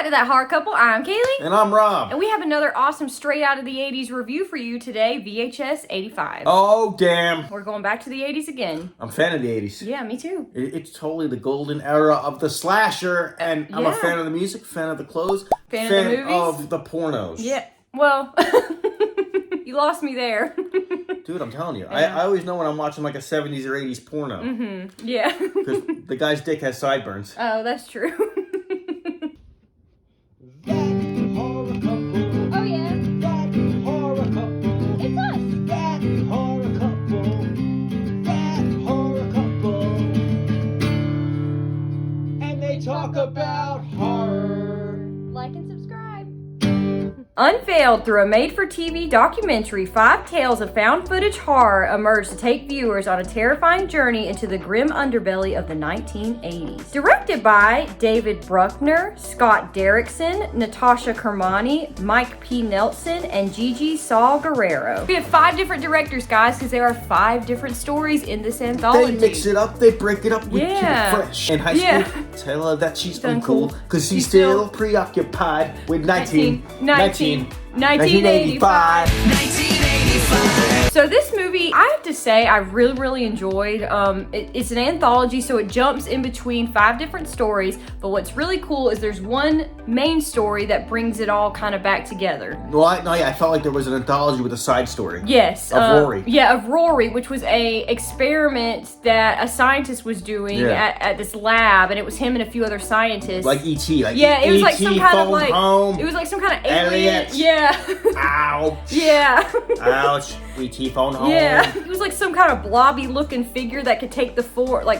back to That Horror Couple. I'm Kaylee. And I'm Rob. And we have another awesome straight out of the 80s review for you today, VHS 85. Oh, damn. We're going back to the 80s again. I'm a fan of the 80s. Yeah, me too. It's totally the golden era of the slasher, and I'm a fan of the music, fan of the clothes, fan of the movies, of the pornos. Yeah, well, you lost me there. Dude, I'm telling you, I always know when I'm watching like a 70s or 80s porno. Mm-hmm. Yeah. Because the guy's dick has sideburns. Oh, that's true. That horror couple. Oh, yeah. That horror couple. It's us. That horror couple. That horror couple. And they talk about horror. Like and subscribe. Unveiled through a made-for-TV documentary, 5 tales of found-footage horror emerge to take viewers on a terrifying journey into the grim underbelly of the 1980s. Directed by David Bruckner, Scott Derrickson, Natasha Kermani, Mike P. Nelson, and Gigi Saul Guerrero. We have 5 different directors, guys, because there are 5 different stories in this anthology. They mix it up, they break it up, we keep it fresh. In high school, tell her that she's uncool, because she's still preoccupied with 1985. So this movie, I have to say, I really enjoyed. It's an anthology, so it jumps in between 5 different stories. But what's really cool is there's one main story that brings it all kind of back together. Well, I felt like there was an anthology with a side story. Yes. Of Rory. Yeah, of Rory, which was a experiment that a scientist was doing at this lab, and it was him and a few other scientists. Like E.T. Like it was like some kind of like home. It was like some kind of alien. Aliens. Yeah. Ouch. Yeah. Ouch. E.T. phone home. Yeah. It was like some kind of blobby looking figure that could take the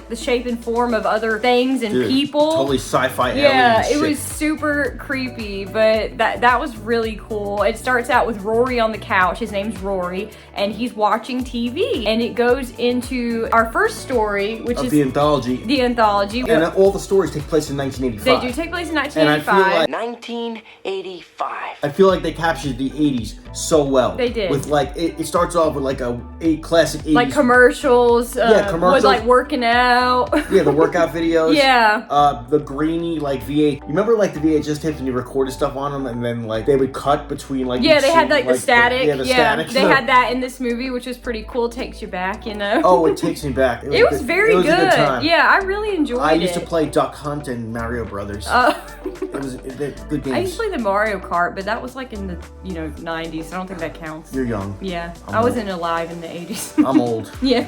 the shape and form of other things and people. Totally sci-fi alien Yeah, shit. it was super creepy, but that was really cool. It starts out with Rory on the couch. His name's Rory, and he's watching TV. And it goes into our first story, which is the anthology. The anthology. And all the stories take place in 1985. They do take place in 1985. 1985. I feel like they captured the 80s so well. They did. With like, it starts off with like a classic 80s. Like commercials. commercials. With like working out. Yeah, the workout videos. Yeah. The grainy like VH. You remember like the VHS tapes when you recorded stuff on them, and then like they would cut between like. Yeah, they had like the static. The static. They had that in this movie, which was pretty cool. Takes you back, you know. Oh, it takes me back. It was very good. It was a good time. Yeah, I really enjoyed it. I used to play Duck Hunt and Mario Brothers. It was good games. I used to play the Mario Kart, but that was like in the 90s. I don't think that counts. You're young. Yeah, I'm I old. wasn't alive in the 80s. I'm old. Yeah.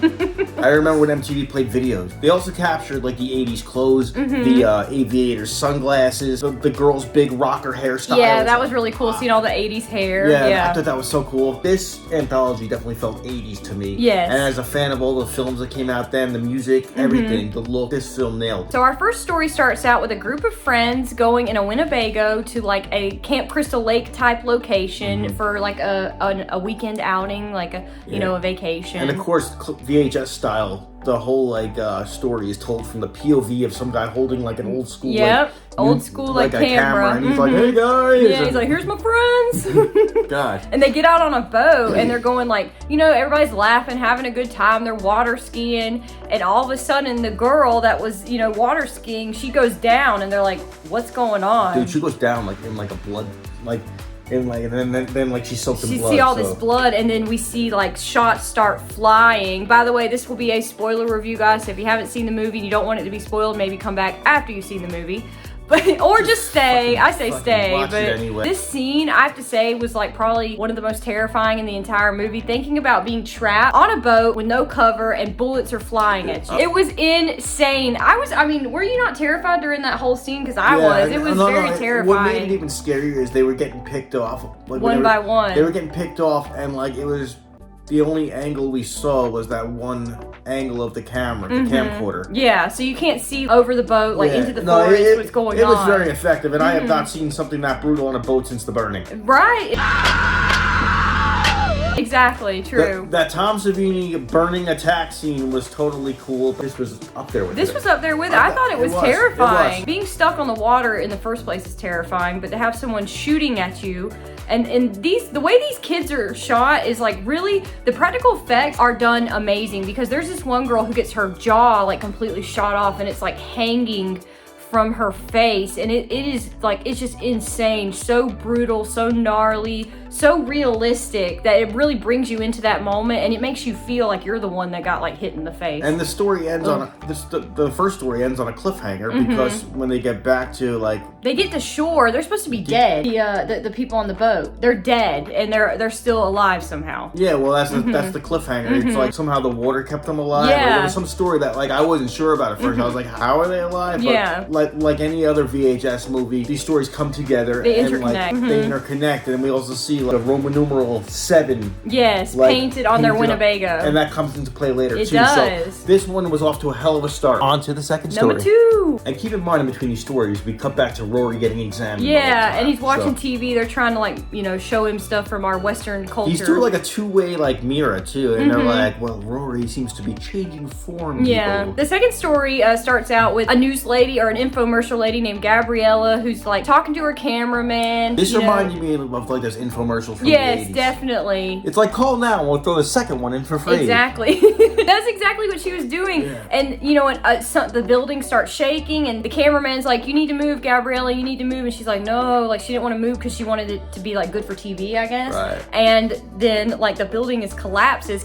I remember when MTV played videos. They also captured like the 80s clothes, the aviators, sunglasses, the girls' big rocker hairstyles. Yeah, that was really cool seeing all the 80s hair. Yeah, I thought that was so cool. This anthology definitely felt 80s to me. Yes. And as a fan of all the films that came out then, the music, everything, the look, this film nailed it. So our first story starts out with a group of friends going in a Winnebago to like a Camp Crystal Lake type location for like a weekend outing, like a a vacation. And of course, VHS style, the whole like story is told from the POV of some guy holding like an old school old school like a camera. And he's like, hey guys. Yeah, he's like, here's my friends. God. And they get out on a boat and they're going like, everybody's laughing, having a good time. They're water skiing, and all of a sudden the girl that was, water skiing, she goes down, and they're like, what's going on? Dude, she goes down like in like a blood, and then she's soaked in blood. You see all this blood, and then we see like shots start flying. By the way, this will be a spoiler review, guys. So if you haven't seen the movie and you don't want it to be spoiled, maybe come back after you've seen the movie. Or just stay. I say stay. Watch but it anyway. This scene, I have to say, was like probably one of the most terrifying in the entire movie. Thinking about being trapped on a boat with no cover and bullets are flying at you. It was insane. Were you not terrified during that whole scene? Because I was. It was very terrifying. What made it even scarier is they were getting picked off. Like, one by one. They were getting picked off, and like it was the only angle we saw was that one angle of the camera, the camcorder. Yeah, so you can't see over the boat, like into the forest, what's going on. It was very effective, and I have not seen something that brutal on a boat since The Burning. Right. Exactly, true. That Tom Savini burning attack scene was totally cool. This was up there with it. This was up there with it. I thought it was terrifying. It was. Being stuck on the water in the first place is terrifying, but to have someone shooting at you, and the way these kids are shot is like really, the practical effects are done amazing, because there's this one girl who gets her jaw like completely shot off, and it's like hanging from her face, and it is like, it's just insane, so brutal, so gnarly, so realistic that it really brings you into that moment, and it makes you feel like you're the one that got like hit in the face. And the story ends the first story ends on a cliffhanger because when they get back to they get to shore, they're supposed to be dead. The people on the boat, they're dead, and they're still alive somehow. Yeah, well, that's the cliffhanger. It's like somehow the water kept them alive. Yeah. Or there was some story that I wasn't sure about at first. I was like, how are they alive? Yeah. But like any other VHS movie, these stories come together They and interconnect. they interconnect, and we also see the Roman numeral 7. Yes, painted on their Winnebago. And that comes into play later It too. does. So this one was off to a hell of a start. On to the second story. Number 2. And keep in mind, in between these stories, we cut back to Rory getting examined. all the Yeah, time. and he's watching So TV. They're trying to show him stuff from our Western culture. he's through a two-way mirror too, and they're like, well, Rory seems to be changing form. Yeah. people. The second story starts out with a news lady or an infomercial lady named Gabriella who's talking to her cameraman. This you know. reminded me of those infomercials from Yes, the 80s. definitely. It's like, call now and we'll throw the second one in for free. Exactly. That's exactly what she was doing. Yeah. And the building starts shaking, and the cameraman's like, "You need to move, Gabriella. You need to move." And she's like, "No." She didn't want to move because she wanted it to be good for TV, I guess. Right. And then the building collapses,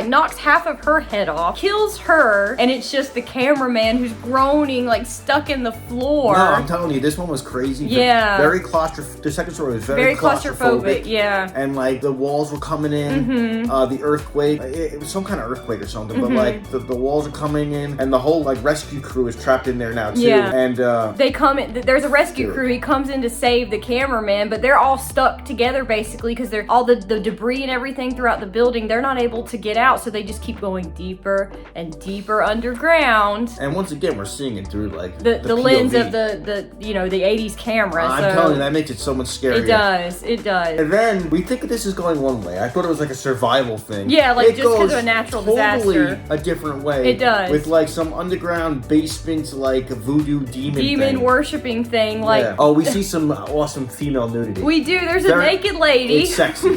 knocks half of her head off, kills her, and it's just the cameraman who's groaning, stuck in the floor. No, I'm telling you, this one was crazy. Yeah. Very claustrophobic. The second story was very claustrophobic. Yeah. And the walls were coming in, the earthquake. It was some kind of earthquake or something, but the walls are coming in, and the whole rescue crew is trapped in there now too. Yeah. And They come in, there's a rescue crew. He comes in to save the cameraman, but they're all stuck together basically because they're all the debris and everything throughout the building. They're not able to get out, so they just keep going deeper and deeper underground. And once again, we're seeing it through The lens of the 80s camera. I'm telling you, that makes it so much scarier. It does. And then we think this is going one way. I thought it was a survival thing. Yeah, It just because goes of a natural totally disaster. a different way. It does. With some underground basement, voodoo demon thing. Worshipping thing. Yeah. Oh, we see some awesome female nudity. We do. There's a naked lady. It's sexy.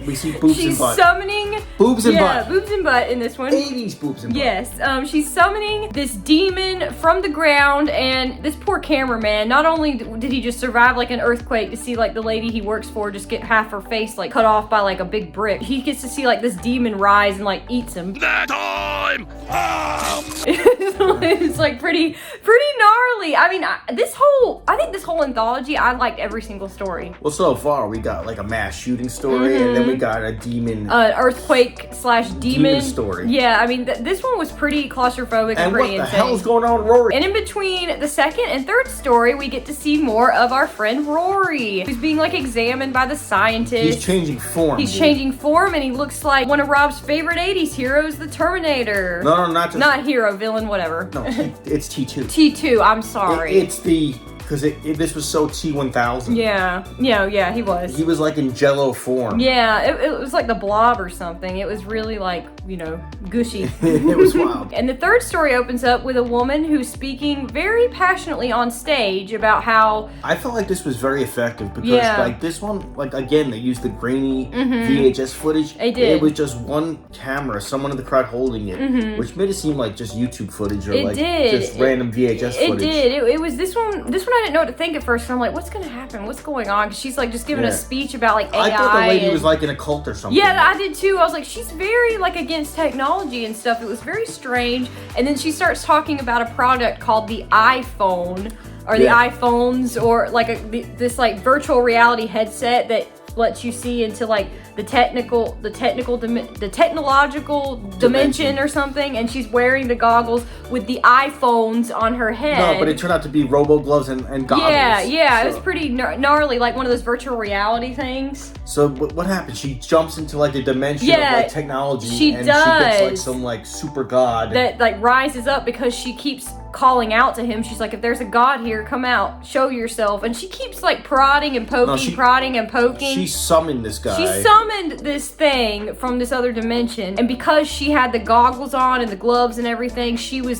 We see boobs She's and butt. summoning Boobs and butt. boobs and butt in this one. 80s boobs and butt. Yes, she's summoning this demon from the ground, and this poor cameraman, not only did he just survive an earthquake to see the lady he works for just get half her face cut off by a big brick, he gets to see this demon rise and eats him. That time! It's pretty gnarly. I mean, I think this whole anthology, I liked every single story. Well, so far we got a mass shooting story, and then we got a demon. Earthquake/demon story. Yeah, I mean, this one was pretty claustrophobic and pretty what the insane. hell is going on with Rory? And in between the second and third story, we get to see more of our friend Rory, who's being examined by the scientists. He's changing form. He's changing form, and he looks like one of Rob's favorite 80s heroes, the Terminator. No, not just. Not hero, villain, whatever. No, it's T2. T2, I'm sorry. It's because this was so T1000. Yeah, he was. He was in Jello form. Yeah, it was like the Blob or something. It was really gushy. It was wild. And the third story opens up with a woman who's speaking very passionately on stage about how... I felt like this was very effective because this one, again, they used the grainy VHS footage. They did. It was just one camera, someone in the crowd holding it, which made it seem like just YouTube footage or just random VHS footage. It did. It was this one I didn't know what to think at first. And I'm like, what's going to happen? What's going on? 'Cause she's just giving a speech about AI. I thought the lady was in a cult or something. Yeah, I did too. I was like, she's very against technology and stuff. It was very strange. And then she starts talking about a product called the iPhone or the iPhones or this virtual reality headset that lets you see into the technological dimension or something, and she's wearing the goggles with the iPhones on her head. No, but it turned out to be robo gloves and goggles. Yeah, it was pretty gnarly, one of those virtual reality things. So what happens? She jumps into the dimension of technology. She and does. She gets some super god that rises up because she keeps calling out to him. She's like, if there's a god here, come out, show yourself. And she keeps prodding and poking, prodding and poking. She summoned this guy. She summoned this thing from this other dimension, and because she had the goggles on and the gloves and everything,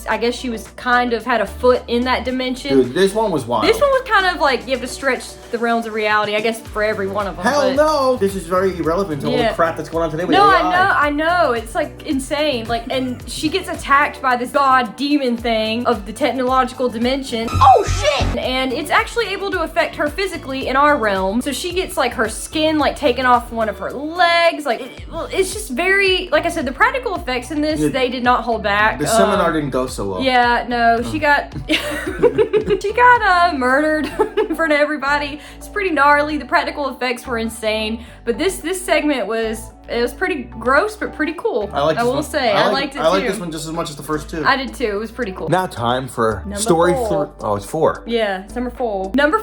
I guess she was kind of had a foot in that dimension. Dude, this one was wild. This one was kind of you have to stretch the realms of reality, I guess, for every one of them. Hell no! This is very irrelevant to all the crap that's going on today with AI. I know. It's insane. And she gets attacked by this god demon thing of of the technological dimension. Oh shit! And it's actually able to affect her physically in our realm. So she gets like her skin like taken off one of her legs. Like it's just very, like I said, the practical effects in this, they did not hold back. The seminar didn't go so well. Yeah, no, she got she got murdered in front of everybody. It's pretty gnarly. The practical effects were insane, but this segment was pretty gross, but pretty cool. I will say, I liked it too. I like this one just as much as the first two. I did too. It was pretty cool. Now time for Number story 4. 3. Oh, it's 4. Yeah, it's number 4. Number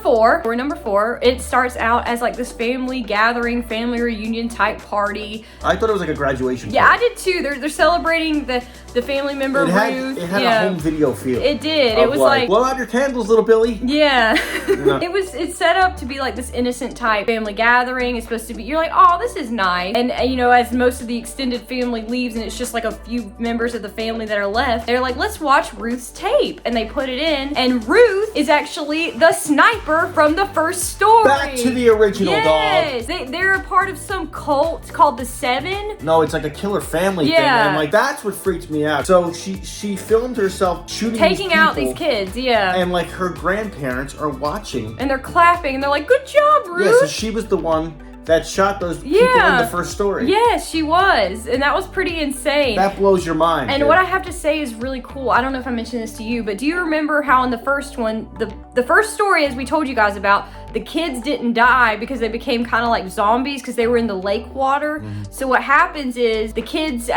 4. It starts out as like this family gathering, family reunion type party. I thought it was like a graduation. Yeah, I party. did too. They're celebrating the family member Ruth. It had a home video feel. It did. It was like blow out your candles, little Billy. yeah. It's set up to be like this innocent type family gathering. It's supposed to be, you're like, oh, this is nice. And you know, as most of the extended family leaves and it's just like a few members of the family that are left, they're like, let's watch Ruth's tape. And they put it in, and Ruth is actually the sniper from the first story. Back to the original, yes. dog. They're a part of some cult called the Seven. No, it's like a killer family thing, Yeah. and like that's what freaks me out. So she filmed herself shooting Taking these out people, these kids, yeah. and like her grandparents are watching. And they're clapping, and they're like, good job, Ruth. Yeah, so she was the one that shot those people in the first story. Yes, she was. And that was pretty insane. That blows your mind. And dude. what I have to say is really cool. I don't know if I mentioned this to you, but do you remember how in the first one, the first story, as we told you guys about, the kids didn't die because they became kind of like zombies because they were in the lake water. Mm-hmm. So what happens is the kids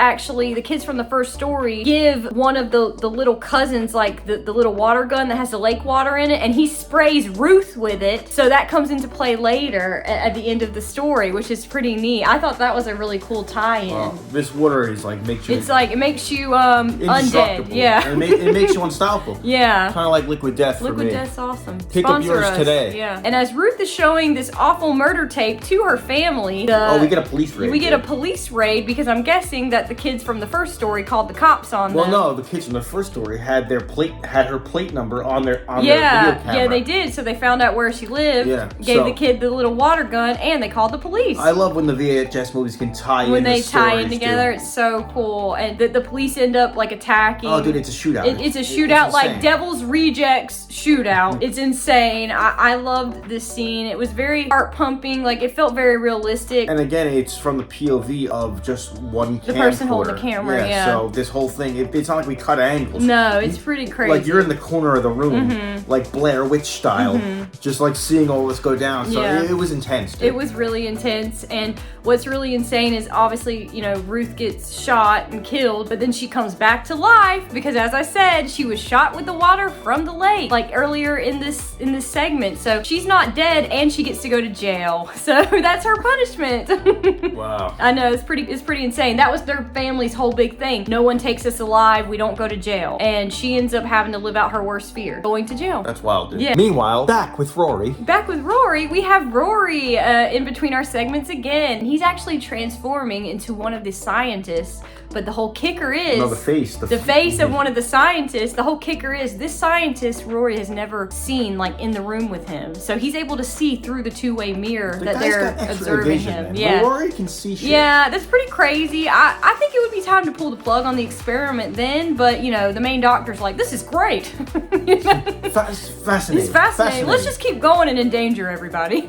from the first story give one of the little cousins like the little water gun that has the lake water in it, and he sprays Ruth with it. So that comes into play later at the end of the story, which is pretty neat. I thought that was a really cool tie-in. Well, this water is like makes you. It's like it makes you undead. indestructible. Yeah. And it makes you unstoppable. Yeah. Kind of like Liquid Death for Liquid me. Death's awesome. Pick up yours today. Yeah. And as Ruth is showing this awful murder tape to her family, we get a police raid. we get a police raid because I'm guessing that the kids from the first story called the cops on Well, them. no, the kids from the first story had her plate number on their video Yeah, camera. yeah, they did. So they found out where she lived, Yeah, gave so- the kid the little water gun, and they called the police. I love when the VHS movies can tie when in they the tie in stories, together, dude. it's so cool. And the police end up like attacking. Oh, dude, it's a shootout. It's a shootout, like insane. Devil's Rejects shootout. It's insane. I loved this scene. It was very heart pumping. Like it felt very realistic. And again, it's from the POV of just one The person holding camcorder. the camera, yeah. So this whole thing, it's not like we cut angles. No, it's pretty crazy. Like you're in the corner of the room, like Blair Witch style, just like seeing all this go down. So Yeah. it was intense. Dude. It was really intense, and what's really insane is obviously, you know, Ruth gets shot and killed, but then she comes back to life because, as I said, she was shot with the water from the lake, like earlier in this segment. So she's not dead, and she gets to go to jail. So that's her punishment. Wow. I know, it's pretty insane. That was their family's whole big thing. No one takes us alive. We don't go to jail, and she ends up having to live out her worst fear, going to jail. That's wild, dude. Yeah. Meanwhile, back with Rory. Back with Rory, we have Rory in between our segments again. He's actually transforming into one of the scientists, but the whole kicker is... No, the face. The face of one of the scientists. The whole kicker is this scientist Rory has never seen like in the room with him. So he's able to see through the two-way mirror The that guy's they're got X-ray observing vision, him. man. Yeah. Rory can see shit. Yeah, that's pretty crazy. I think it would be time to pull the plug on the experiment then, but you know, the main doctor's like, this is great. You know? Fascinating. It's fascinating. Let's just keep going and endanger everybody.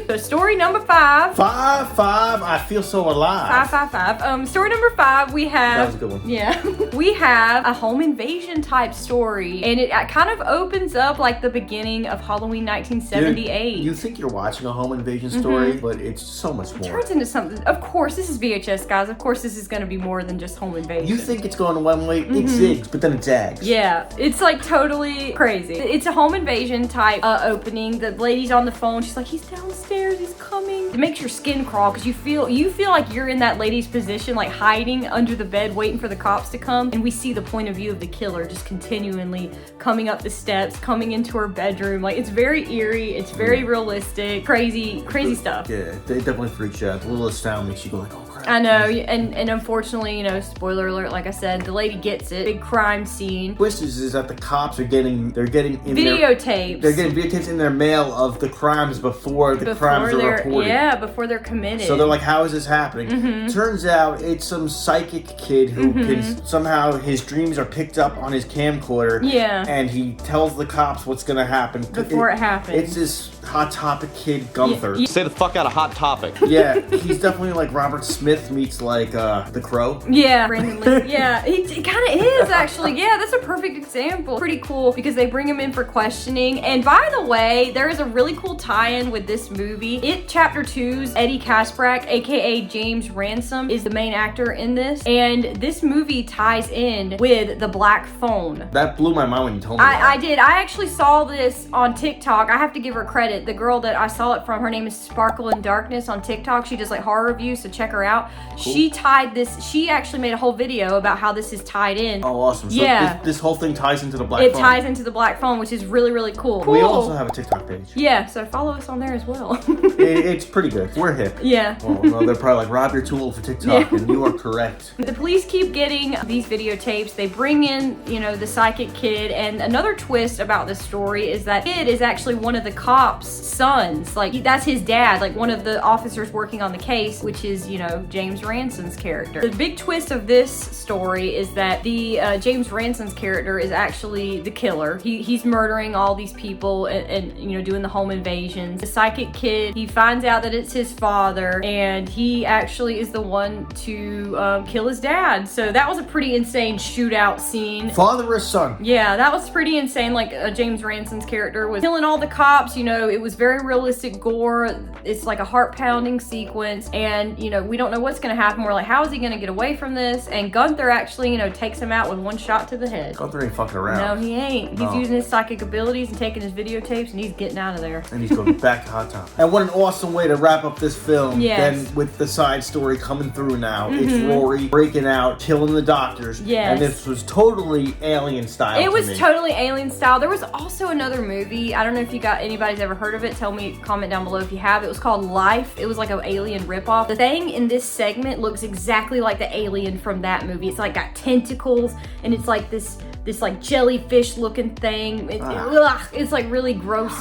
So story number 5. 5. I feel so alive. 5. Story number 5, we have... That was a good one. Yeah. We have a home invasion type story, and it kind of opens up like the beginning of Halloween 1978. Dude, you think you're watching a home invasion story, but it's so much more. Turns into something. Of course, this is VHS, guys. Of course, this is going to be more than just home invasion. You think it's going one way, it zigs, but then it zags. Yeah, it's like totally crazy. It's a home invasion type opening. The lady's on the phone. She's like, he's downstairs. He's coming. It makes your skin crawl because you feel like you're in that lady's position, like hiding under the bed, waiting for the cops to come. And we see the point of view of the killer just continually coming up the steps, coming into her bedroom. Like it's very eerie. It's very realistic. Crazy stuff. Yeah, they definitely freak you out. The little sound makes you go like, oh crap. I know, and unfortunately, spoiler alert, like I said, the lady gets it. Big crime scene. Twist is that the cops are getting Videotapes. They're getting videotapes in their mail of the crimes before the crimes are reported. Yeah, before they're committed. So they're like, how is this happening? Turns out it's some psychic kid who can somehow his dreams are picked up on his camcorder. Yeah. And he tells the cops what's gonna happen before it happens. It's this Hot Topic kid Gunther. Say the fuck out of Hot Topic. Yeah, he's definitely like Robert Smith meets like the Crow. Yeah, Brandon Lee. Yeah, he kind of is actually. Yeah, that's a perfect example. Pretty cool because they bring him in for questioning. And by the way, there is a really cool tie-in with this movie. It Chapter 2's Eddie Kaspbrak, aka James Ransom, is the main actor in this. And this movie ties in with The Black Phone. That blew my mind when you told me that. I did. I actually saw this on TikTok. I have to give her credit. The girl that I saw it from, her name is Sparkle in Darkness on TikTok. She does like horror reviews, so check her out. Cool. She actually made a whole video about how this is tied in. Oh, awesome. So yeah. This whole thing ties into the Black Phone. It ties into the Black Phone, which is really, really cool. We also have a TikTok page. Yeah, so follow us on there as well. It's pretty good. We're hip. Yeah. Well, no, they're probably like, Rob, you're too old for TikTok, and you are correct. The police keep getting these videotapes. They bring in, the psychic kid, and another twist about this story is that kid is actually one of the cops' sons. Like, that's his dad, like one of the officers working on the case, which is, James Ransom's character. The big twist of this story is that the James Ransom's character is actually the killer. He's murdering all these people and doing the home invasions. The psychic kid, he finds out that it's his father, and he actually is the one to kill his dad. So that was a pretty insane shootout scene. Father or son? Yeah, that was pretty insane. Like James Ransom's character was killing all the cops. It was very realistic gore. It's like a heart-pounding sequence, and we don't know what's gonna happen. We're like, how is he gonna get away from this? And Gunther actually, takes him out with one shot to the head. Gunther ain't fucking around. No, he ain't. He's using his psychic abilities and taking his videotapes, and he's getting out of there. And he's going back to Hot Topic. And what an awesome way to wrap up this film. Yes. Then with the side story coming through now. It's Rory breaking out, killing the doctors. Yes. And this was totally Alien style. It was totally Alien style. There was also another movie. I don't know if anybody's ever heard of it. Tell me, comment down below if you have. It was called Life. It was like an Alien ripoff. The thing in this segment looks exactly like the alien from that movie. It's like got tentacles, and it's like this like jellyfish looking thing. It's like really gross,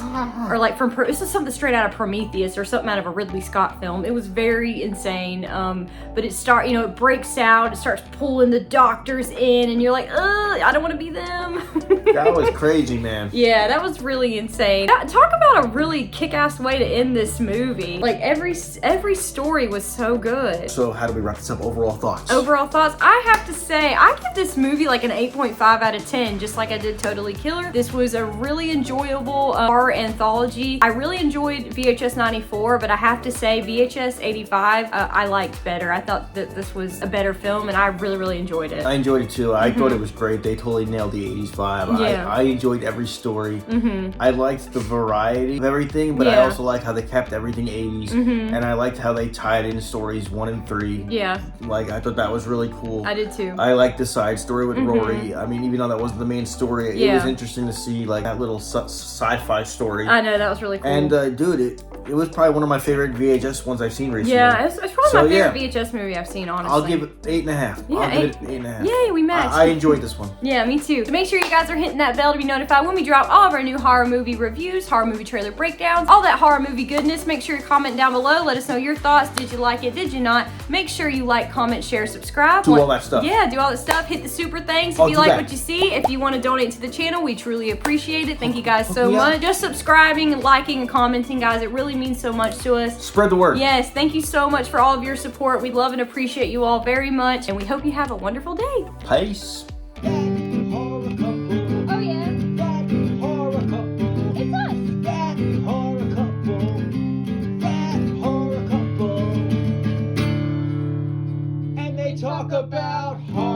or like this is something straight out of Prometheus or something out of a Ridley Scott film. It was very insane. But it breaks out, it starts pulling the doctors in, and you're like, I don't want to be them. That was crazy, man. Yeah, that was really insane. Talk about a really kick-ass way to end this movie. Like every story was so good. So how do we wrap this up? Overall thoughts? Overall thoughts, I have to say, I give this movie like an 8.5 out of 10, just like I did Totally Killer. This was a really enjoyable horror anthology. I really enjoyed VHS 94, but I have to say VHS 85 I liked better. I thought that this was a better film, and I really, really enjoyed it. I enjoyed it too. I thought it was great. They totally nailed the 80s vibe. Yeah. I enjoyed every story. I liked the variety of everything, but I Yeah. also liked how they kept everything 80s. And I liked how they tied in stories 1 and 3. Yeah, Like, I thought that was really cool. I did too. I liked the side story with Rory. I mean, even though that wasn't the main story, it was Yeah. interesting to see like that little sci-fi story. I know, that was really cool. And dude, it was probably one of my favorite VHS ones I've seen recently. yeah, it's probably So, my favorite yeah. VHS movie I've seen, honestly. I'll give it 8.5. Yeah, I'll give it 8.5. Yay, we matched. I enjoyed this one. Yeah, me too. So make sure you guys are hitting that bell to be notified when we drop all of our new horror movie reviews, horror movie trailer breakdowns, all that horror movie goodness. Make sure you comment down below. Let us know your thoughts. Did you like it? Did you not? Make sure you like, comment, share, subscribe. Do all that stuff. Yeah, do all that stuff. Hit the super thanks Oh, if you do like that. what you see. If you want to donate to the channel, we truly appreciate it. Thank you guys so Yeah. much. Just subscribing and liking and commenting, guys. It really means so much to us. Spread the word. Yes, thank you so much for all of your support. We love and appreciate you all very much, and we hope you have a wonderful day. Peace. That horror couple. Oh yeah, That horror couple. it's us. That horror couple. That horror couple. And they talk about horror.